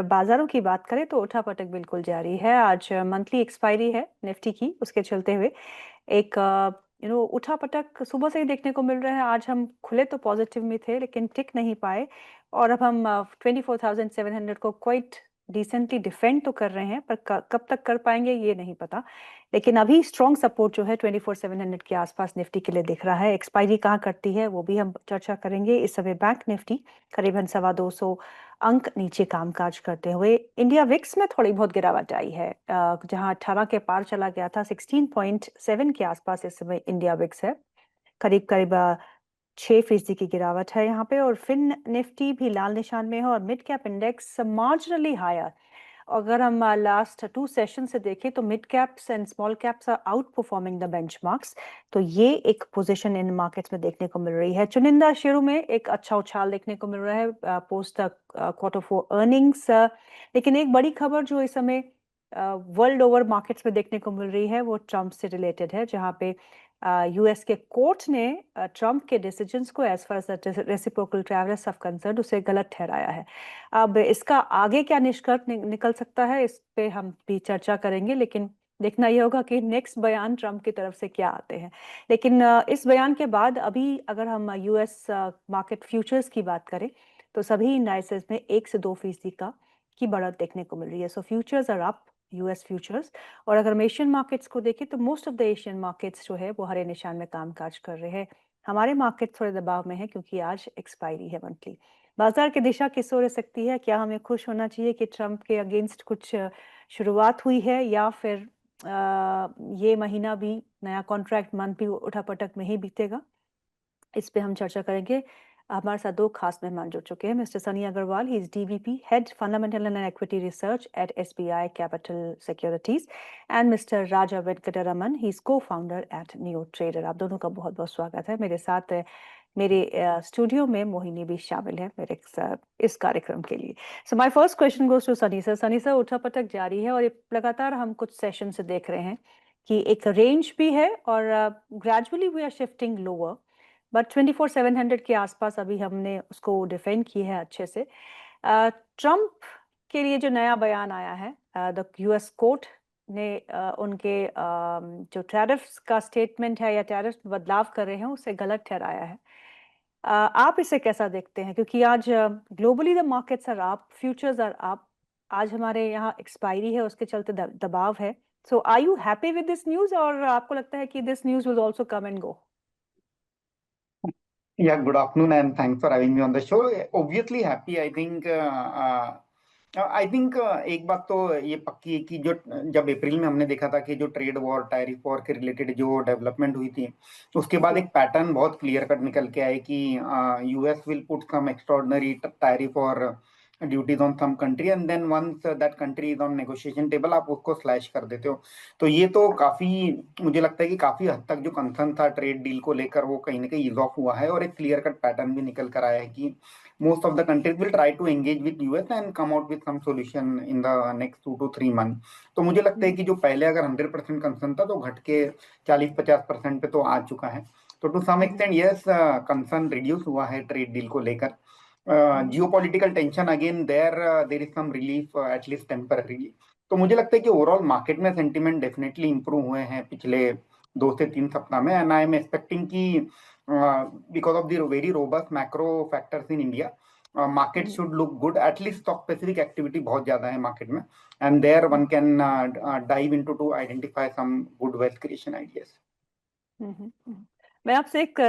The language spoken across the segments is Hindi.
बाजारों की बात करें तो उठापटक बिल्कुल जारी है। आज मंथली एक्सपायरी है निफ्टी की, उसके चलते हुए एक उठापटक सुबह से ही देखने को मिल रहा है। आज हम खुले तो पॉजिटिव में थे लेकिन टिक नहीं पाए और अब हम 24,700 को क्वाइट डिसेंटली डिफेंड तो कर रहे हैं, पर कब तक कर पाएंगे ये नहीं पता। लेकिन अभी स्ट्रॉन्ग सपोर्ट जो है 24,700 के आसपास निफ्टी के लिए दिख रहा है। एक्सपायरी कहाँ करती है वो भी हम चर्चा करेंगे। इस समय बैंक निफ्टी करीबन 225 अंक नीचे कामकाज करते हुए। इंडिया विक्स में थोड़ी बहुत गिरावट आई है, जहां 18 के पार चला गया था। 16.7 के आसपास इस समय इंडिया विक्स है। करीब करीब 6% की गिरावट है यहाँ पे। और फिन निफ्टी भी लाल निशान में है और mid cap index marginally higher. अगर हम लास्ट 2 सेशन से देखें तो mid caps and small caps are outperforming the benchmarks. तो ये एक पोजीशन इन मार्केट्स में देखने को मिल रही है। चुनिंदा शेयरों में एक अच्छा उछाल देखने को मिल रहा है पोस्ट Q4 अर्निंग्स। लेकिन एक बड़ी खबर जो इस समय वर्ल्ड ओवर मार्केट्स में देखने को मिल रही है वो ट्रंप से रिलेटेड है, जहाँ पे यूएस के कोर्ट ने ट्रंप के डिसीजंस को as far as reciprocal travellers of concern उसे गलत ठहराया है। अब इसका आगे क्या निष्कर्ष निकल सकता है, इस पे हम भी चर्चा करेंगे। लेकिन देखना यह होगा कि नेक्स्ट बयान ट्रंप की तरफ से क्या आते हैं। लेकिन इस बयान के बाद अभी अगर हम यूएस मार्केट फ्यूचर्स की बात करें तो सभी इंडाइसेस में 1 से 2% की बढ़त देखने को मिल रही है। So futures are up, US futures. और अगर हम एशियन मार्केट्स को देखें तो most of the Asian markets जो है वो हरे निशान में कामकाज कर रहे हैं। हमारे मार्केट थोड़े दबाव में है क्योंकि आज एक्सपायरी है मंथली। बाजार की दिशा किस ओर हो सकती है? क्या हमें खुश होना चाहिए कि ट्रंप के अगेंस्ट कुछ शुरुआत हुई है, या फिर ये महीना भी, नया कॉन्ट्रैक्ट मंथ भी उठापटक में ही बीतेगा? इस पे हम चर्चा करेंगे। हमारे साथ 2 खास मेहमान जुड़ चुके हैं। Mister Sunny Agarwal, he is DVP head fundamental and equity research at SBI capital securities, and mister Raja Venkataraman, he is co-founder at Neo Trader. आप दोनों का बहुत-बहुत स्वागत है। मेरे साथ मेरे स्टूडियो में मोहिनी भी शामिल है मेरे इस कार्यक्रम के लिए। So my first question goes to Sunny sir. Sunny sir, उठापटक जारी है और ये लगातार हम कुछ सेशन से देख रहे हैं कि एक रेंज भी है और gradually we are shifting lower, but 24,700 के आसपास अभी हमने उसको डिफेंड की है अच्छे से। ट्रंप के लिए जो नया बयान आया है, द यूएस कोर्ट ने उनके जो टैरिफ्स का स्टेटमेंट है या टैरिफ बदलाव कर रहे हैं उसे गलत ठहराया है। आप इसे कैसा देखते हैं? क्योंकि आज globally the markets are up, futures are up. आज हमारे यहाँ एक्सपायरी है, उसके चलते दबाव है। So are you happy with this news, और आपको लगता है कि this news will also come and go? Yeah, good afternoon and thanks for having me on the show. Obviously happy. I think एक बात तो ये पक्की है कि जो जब अप्रैल में हमने देखा था कि जो ट्रेड वॉर, टैरिफ वॉर के रिलेटेड जो डेवलपमेंट हुई थी, उसके बाद एक पैटर्न बहुत क्लियर कट निकल के आए कि US will put some extraordinary tariff और duties on some country and then once that country is on negotiation table आप उसको स्लैश कर देते हो। तो ये तो काफी, मुझे लगता है कि काफी हद तक जो कंसर्न था ट्रेड डील को लेकर वो कहीं ना कहीं इज ऑफ हुआ है और एक क्लियर कट पैटर्न भी निकल कर आया है कि most of the countries will try to engage with US and come out with some solution in the next 2 to 3 months। तो मुझे लगता है कि जो पहले अगर 100% कंसर्न था तो घट के 40-50% पे तो आ चुका है। तो to some extent yes, concern reduce हुआ है ट्रेड डील को लेकर। Geopolitical tension again there is some relief at least temporarily. तो मुझे लगता है कि ओवरऑल मार्केट में सेंटिमेंट डेफिनेटली इंप्रूव हुए हैं पिछले 2 से 3 सप्ताह में एंड आई एम एक्सपेक्टिंग कि because of the very robust macro factors in India, market should look good. At least stock specific activity बहुत ज्यादा है मार्केट में and there one can dive into to identify some good wealth creation ideas। मैं आपसे एक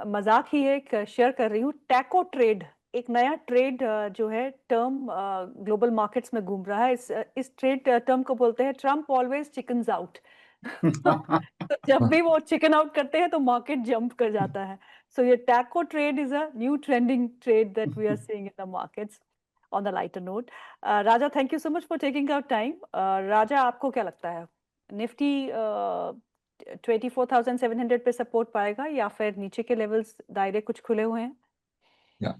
मजाक ही एक शेयर कर रही हूँ। टैको ट्रेड, एक नया ट्रेड जो है टर्म ग्लोबल मार्केट्स में घूम रहा है। इस ट्रेड टर्म को बोलते हैं ट्रम्प ऑलवेज चिकन्स आउट। तो जब भी वो चिकन आउट करते हैं तो मार्केट जंप कर जाता है। सो ये TACO trade is a new trending trade that we are seeing in the markets. On the lighter note, Raja, thank you so much for taking out time. Raja, आपको क्या लगता है, निफ्टी 24,700 पे सपोर्ट पाएगा या फिर नीचे के लेवल्स दायरे कुछ खुले हुए हैं? Yeah.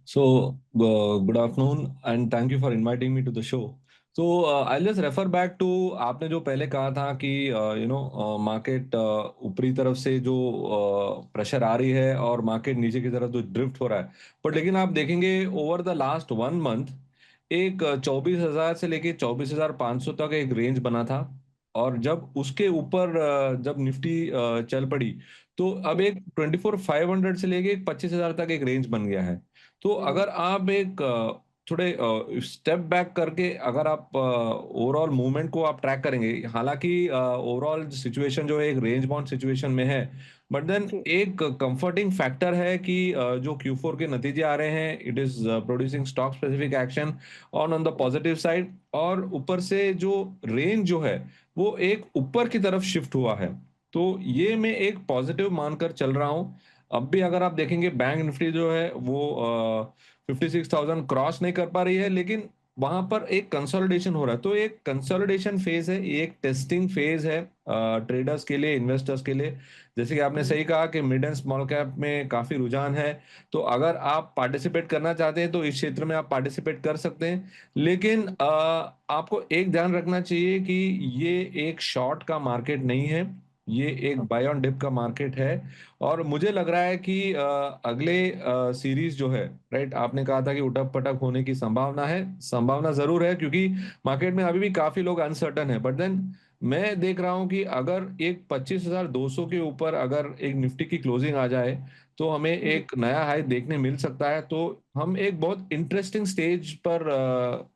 So, good afternoon and thank you for inviting me to the show. So, I'll just refer back to आपने जो पहले कहा था कि मार्केट ऊपरी तरफ से जो प्रेशर आ रही है और मार्केट नीचे की तरफ जो ड्रिफ्ट हो रहा है, पर लेकिन आप देखेंगे ओवर द लास्ट 1 मंथ एक 24,000 से लेके 24,500 तक एक रेंज बना था, और जब उसके ऊपर जब निफ्टी चल पड़ी, तो अब जी। एक 24,500 से लेके 25,000 तक एक रेंज बन गया है। तो अगर आप एक थोड़े स्टेप बैक करके अगर आप ओवरऑल मूवमेंट को आप ट्रैक करेंगे, हालांकि ओवरऑल सिचुएशन जो है एक रेंज बाउंड सिचुएशन में है, बट देन जी। एक कंफर्टिंग फैक्टर है कि जो Q4 के नतीजे आ रहे हैं, it is producing stock specific action on the positive side, और ऊपर से जो रेंज जो है वो एक ऊपर की तरफ शिफ्ट हुआ है। तो ये मैं एक पॉजिटिव मानकर चल रहा हूं। अब भी अगर आप देखेंगे, बैंक निफ्टी जो है वो 56,000 क्रॉस नहीं कर पा रही है, लेकिन वहां पर एक कंसोलिडेशन हो रहा है। तो एक कंसोलिडेशन फेज है, ये एक टेस्टिंग फेज है ट्रेडर्स के लिए, इन्वेस्टर्स के लिए। जैसे कि आपने सही कहा कि मिड एंड स्मॉल कैप में काफी रुझान है, तो अगर आप पार्टिसिपेट करना चाहते हैं तो इस क्षेत्र में आप पार्टिसिपेट कर सकते हैं। लेकिन आपको एक ध्यान रखना चाहिए कि ये एक शॉर्ट का मार्केट नहीं है, ये एक बाय ऑन डिप का मार्केट है। और मुझे लग रहा है कि अगले सीरीज जो है, राइट, आपने कहा था कि उठक पटक होने की संभावना है, संभावना जरूर है, क्योंकि मार्केट में अभी भी काफी लोग अनसर्टन है। बट देन मैं देख रहा हूं कि अगर एक 25,200 के ऊपर अगर एक निफ्टी की क्लोजिंग आ जाए, तो हमें एक नया हाई देखने मिल सकता है। तो हम एक बहुत इंटरेस्टिंग स्टेज पर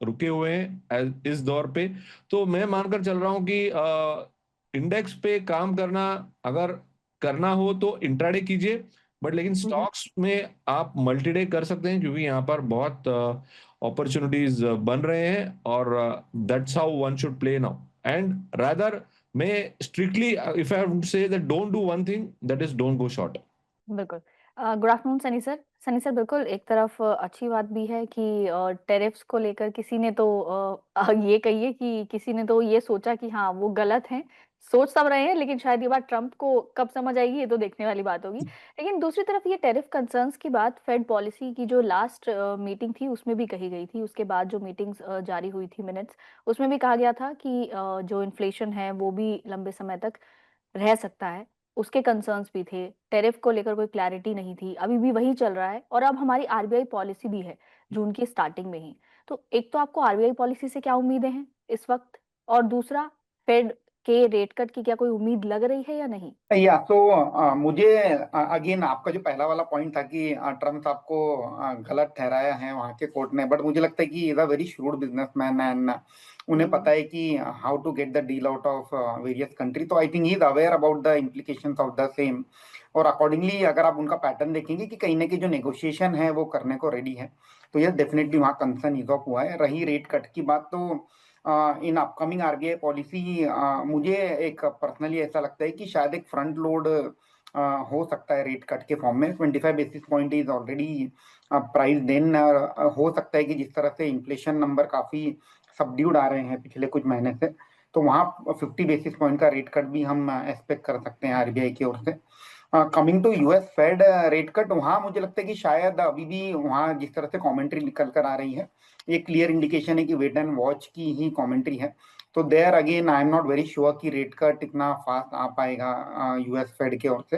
रुके हुए हैं इस दौर पे। तो मैं मानकर चल रहा हूं कि इंडेक्स पे काम करना, अगर करना हो तो इंट्राडे कीजिए, बट लेकिन स्टॉक्स में आप मल्टीडे कर सकते हैं, क्योंकि यहाँ पर बहुत अपॉर्चुनिटीज बन रहे हैं, और that's how one should play now. And rather, मैं strictly if I have to say that don't do one thing, that is don't go short. बिल्कुल। Good afternoon Sunny sir. Sunny sir, बिल्कुल एक तरफ अच्छी बात भी है कि टैरिफ्स को लेकर किसी ने तो ये कहिए कि किसी ने तो ये सोचा कि हाँ वो गलत हैं, सोच सब रहे हैं, लेकिन शायद ये बात ट्रम्प को कब समझ आएगी ये तो देखने वाली बात होगी। लेकिन दूसरी तरफ ये टैरिफ कंसर्न्स की बात फेड पॉलिसी की जो लास्ट मीटिंग थी उसमें भी कही गई थी, उसके बाद जो मीटिंग्स जारी हुई थी मिनट्स, उसमें भी कहा गया था कि जो इन्फ्लेशन है वो भी लंबे समय तक रह सकता है, उसके कंसर्न्स भी थे, टैरिफ को लेकर कोई क्लैरिटी नहीं थी, अभी भी वही चल रहा है, और अब हमारी आरबीआई पॉलिसी भी है जून की स्टार्टिंग में ही। तो एक तो आपको आरबीआई पॉलिसी से क्या उम्मीदें हैं इस वक्त, और दूसरा फेड के रेट कट की क्या कोई उम्मीद लग रही है या नहीं? या तो मुझे अगेन आपका जो पहला वाला पॉइंट था कि ट्रम्प साहब को गलत ठहराया है वहां के कोर्ट ने, बट मुझे लगता है कि is a very shrewd businessman and उन्हें पता है कि how to get the deal out of various country. तो I think he is aware about the implications of the same, और अकॉर्डिंगली अगर आप उनका पैटर्न देखेंगे कि कहीं ना कहीं जो नेगोशिएशन है वो करने को रेडी है, तो ये डेफिनेटली वहाँ कंसर्न इज ऑफ हुआ है। रही रेट कट की बात, तो इन अपकमिंग आरबीआई पॉलिसी मुझे एक पर्सनली ऐसा लगता है कि शायद एक फ्रंट लोड हो सकता है रेट कट के फॉर्म में। 25 basis point is already priced in. हो सकता है कि जिस तरह से इन्फ्लेशन नंबर काफी सबड्यूड आ रहे हैं पिछले कुछ महीने से, तो वहाँ 50 बेसिस पॉइंट का रेट कट भी हम एक्सपेक्ट कर सकते हैं आरबीआई की ओर से। Coming to US Fed rate cut, वहाँ मुझे लगता है कि शायद अभी भी वहाँ जिस तरह से कमेंट्री निकल कर आ रही है, एक क्लियर इंडिकेशन है कि वेट एंड वॉच की ही कमेंट्री है। तो there again I am not very sure कि रेट कट इतना फास्ट आ पाएगा यूएस फेड के ओर से,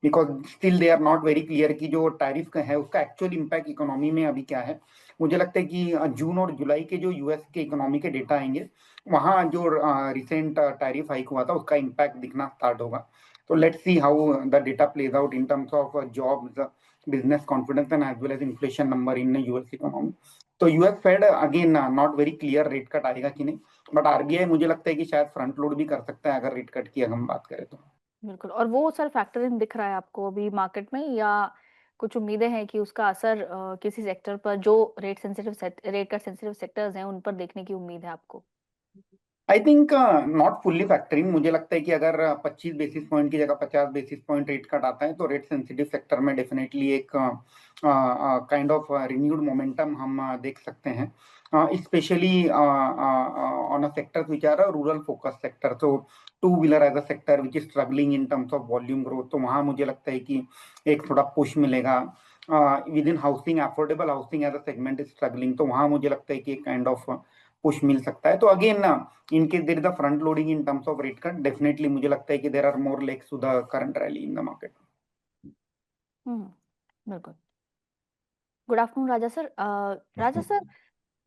because still they are not very clear कि जो टैरिफ का है उसका एक्चुअल इम्पैक्ट इकोनॉमी में अभी क्या है। मुझे लगता है कि जून और जुलाई के जो यूएस के इकोनॉमी के डेटा आएंगे, वहाँ जो रिसेंट टैरिफ हाइक हुआ था उसका इम्पैक्ट दिखना स्टार्ट होगा। So let's see how the data plays out in terms of jobs, business confidence, and as well as inflation number in the US economy. तो US Fed again not very clear rate cut आएगा कि नहीं, बट आरबीआई मुझे लगता है कि शायद फ्रंट लोड भी कर सकता है अगर रेट कट की अगर हम बात करें तो। बिल्कुल। और वो सर फैक्टर इन दिख रहा है आपको अभी मार्केट में, या कुछ उम्मीदें हैं कि उसका असर किसी सेक्टर पर, जो रेट कट सेंसिटिव सेक्टर्स हैं उन पर देखने की उम्मीद है आपको? I think not fully factoring. मुझे लगता है कि अगर 25 बेसिस पॉइंट की जगह 50 बेसिस पॉइंट रेट कट आता है, तो रेट सेंसिटिव सेक्टर में डेफिनेटली एक काइंड ऑफ रिन्यूड मोमेंटम हम देख सकते हैं, specially on a sector which are rural focus sector. तो two wheeler as a sector which is struggling in terms of volume growth, तो वहाँ मुझे लगता है कि एक थोड़ा पुश मिलेगा। Within housing, affordable housing as a segment is struggling, तो वहाँ मुझे लगता है कि एक काइंड ऑफ पुश मिल सकता है। तो again in case there is a front loading in terms of rate cut, definitely मुझे लगता है कि there are more legs to the current rally in the market. बिल्कुल। गुड आफ्टरनून राजा सर। राजा सर,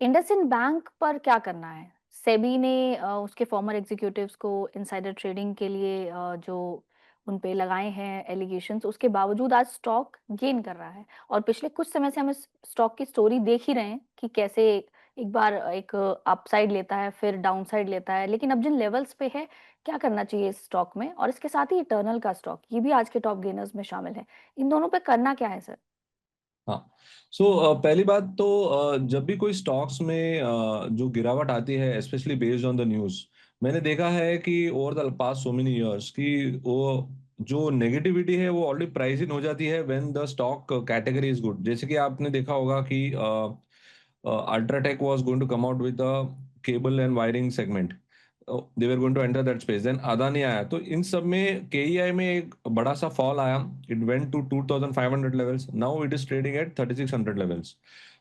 इंडसइंड बैंक पर क्या करना है? सेबी ने उसके फॉर्मर एग्जीक्यूटिव्स को इनसाइडर ट्रेडिंग के लिए जो उन पे लगाए हैं एलिगेशंस, उसके बावजूद आज स्टॉक गेन कर रहा है और पिछले कुछ समय से हम इस स्टॉक की स्टोरी देख ही रहे हैं कि कैसे एक बार एक अपसाइड लेता है, फिर डाउनसाइड लेता है। लेकिन अब जिन लेवल्स पे है, क्या करना चाहिए इस स्टॉक में? और इसके साथ ही इटर्नल का स्टॉक, ये भी आज के टॉप गेनर्स में शामिल है। इन दोनों पे करना क्या है सर? हाँ। पहली बात तो जब भी कोई स्टॉक्स में जो गिरावट आती है, specially based on the news, मैंने देखा है कि over the past so many years कि वो जो नेगेटिविटी है वो ऑलरेडी प्राइस इन हो जाती है when the stock category is good. जैसे कि आपने देखा होगा कि UltraTech was going to come out with the cable and wiring segment, they were going to enter that space, then Adani आया, तो इन सब में केईआई में एक बड़ा सा फॉल आया। It went to 2500 levels, now it is trading at 3600 levels.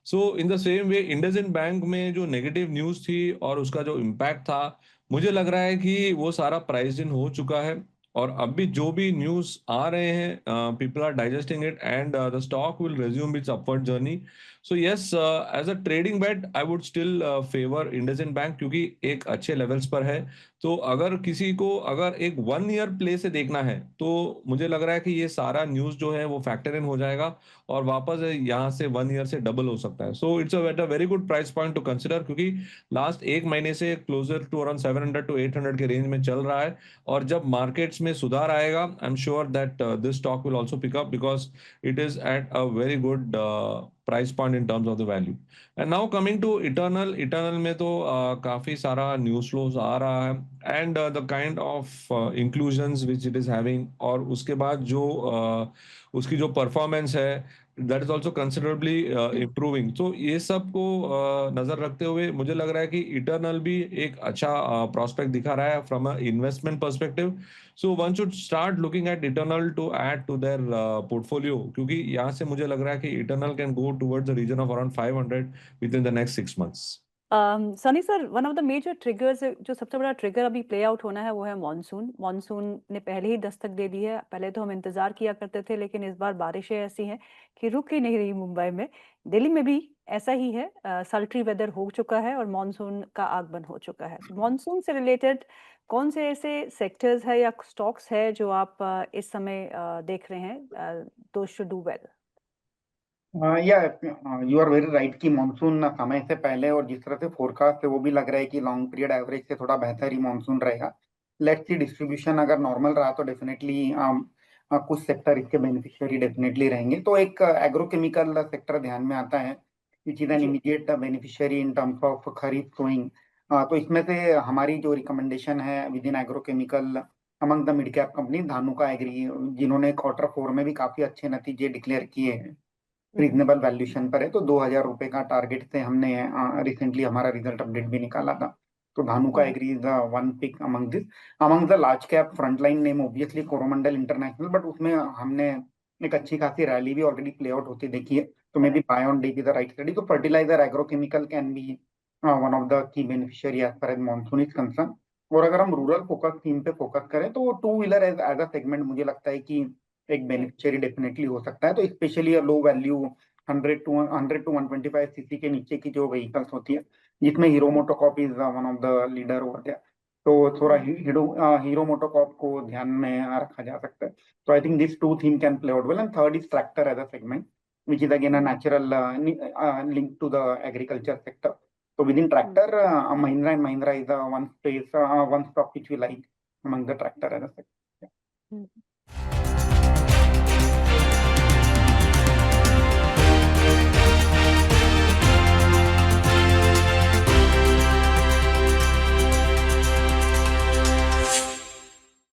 So in the same way IndusInd Bank में जो नेगेटिव न्यूज थी और उसका जो इम्पैक्ट था, मुझे लग रहा है कि वो सारा प्राइस इन हो चुका है। और अब भी जो भी न्यूज आ रहे हैं, people are digesting it and the stock will resume its upward journey. So yes, as a trading bet I would still favour IndusInd Bank, क्योंकि एक अच्छे लेवल्स पर है। तो अगर किसी को अगर एक 1 ईयर प्ले से देखना है, तो मुझे लग रहा है कि ये सारा न्यूज जो है वो फैक्टर इन हो जाएगा और वापस यहाँ से 1 ईयर से डबल हो सकता है। So it's a very good price point two consider, क्योंकि लास्ट एक महीने से क्लोजर टू अराउंड 700 to 800 के रेंज में चल रहा है। और जब मार्केट्स में सुधार आएगा, I am sure that this stock will also pick up, because it is at a very good price point in terms of the value. And now coming to Eternal में तो काफी सारा न्यूज फ्लोज आ रहा है and the kind of inclusions which it is having, और उसके बाद जो उसकी जो परफॉर्मेंस है that is also considerably improving. तो ये सब को नजर रखते हुए मुझे लग रहा है कि इटर्नल भी एक अच्छा प्रोस्पेक्ट दिखा रहा है from a investment perspective. So one should start looking at Eternal to add to their portfolio, क्योंकि यहाँ से मुझे लग रहा है कि Eternal can go towards the region of around 500 within the next 6 months। Sunny sir, one of the major triggers, जो सबसे बड़ा ट्रिगर अभी प्ले आउट होना है वो है मॉनसून। मॉनसून ने पहले ही दस्तक दे दी है। पहले तो हम इंतजार किया करते थे, लेकिन इस बार बारिशें ऐसी हैं कि रुक ही नहीं रही मुंबई में। दिल्ली में भी ऐसा ही है, सल्ट्री वेदर हो चुका है और मॉनसून का आगमन हो चुका है। मॉनसून से रिलेटेड कौन से ऐसे सेक्टर्स है या स्टॉक्स है जो आप इस समय देख रहे हैं दो शुड डू वेल? या यू आर वेरी राइट कि मानसून समय से पहले और जिस तरह से फोरकास्ट है वो भी लग रहा है कि लॉन्ग पीरियड एवरेज से थोड़ा बेहतर ही मानसून रहेगा। लेट्स सी, डिस्ट्रीब्यूशन अगर नॉर्मल रहा तो डेफिनेटली कुछ सेक्टर इसके बेनिफिशियरी डेफिनेटली रहेंगे। तो एक एग्रोकेमिकल सेक्टर ध्यान में आता है, which is N G. Immediate beneficiary in terms of kharif sowing. तो इसमें से हमारी जो रिकमेंडेशन है within agrochemical among the mid cap company, Dhanuka Agri, जिन्होंने Q4 में भी काफी अच्छे नतीजे डिक्लेयर किए हैं, रीजनेबल वैल्यूएशन पर है। तो 2000 रुपए का टारगेट से हमने रिसेंटली हमारा रिजल्ट अपडेट भी निकाला था। तो Dhanuka Agri is the one pick among this. Among the large cap frontline name obviously Coromandel International, but उसमें हमने एक अच्छी खासी रैली भी ऑलरेडी प्ले आउट होती देखी है। तो maybe buy on day the right study. तो fertiliser agrochemical can be one of the key beneficiary as far as monsoon is concern. और अगर हम रूरल फोकस थीम पे फोकस करें तो two wheeler as a segment मुझे लगता है कि एक बेनिफिशियरी डेफिनेटली हो सकता है। तो specially low value 100 to 125 CC के नीचे की जो व्हीकल्स होती है, जिसमें Hero MotoCorp is one of the leader over there. तो थोड़ा हीरो मोटोकॉर्प को ध्यान में रखा जा सकता है। तो I think this two theme can play out well. And third is tractor as a segment, which is again a natural link to the agriculture sector. So within tractor, Mahindra and Mahindra is one stock which we like among the tractor as a sector. Hmm.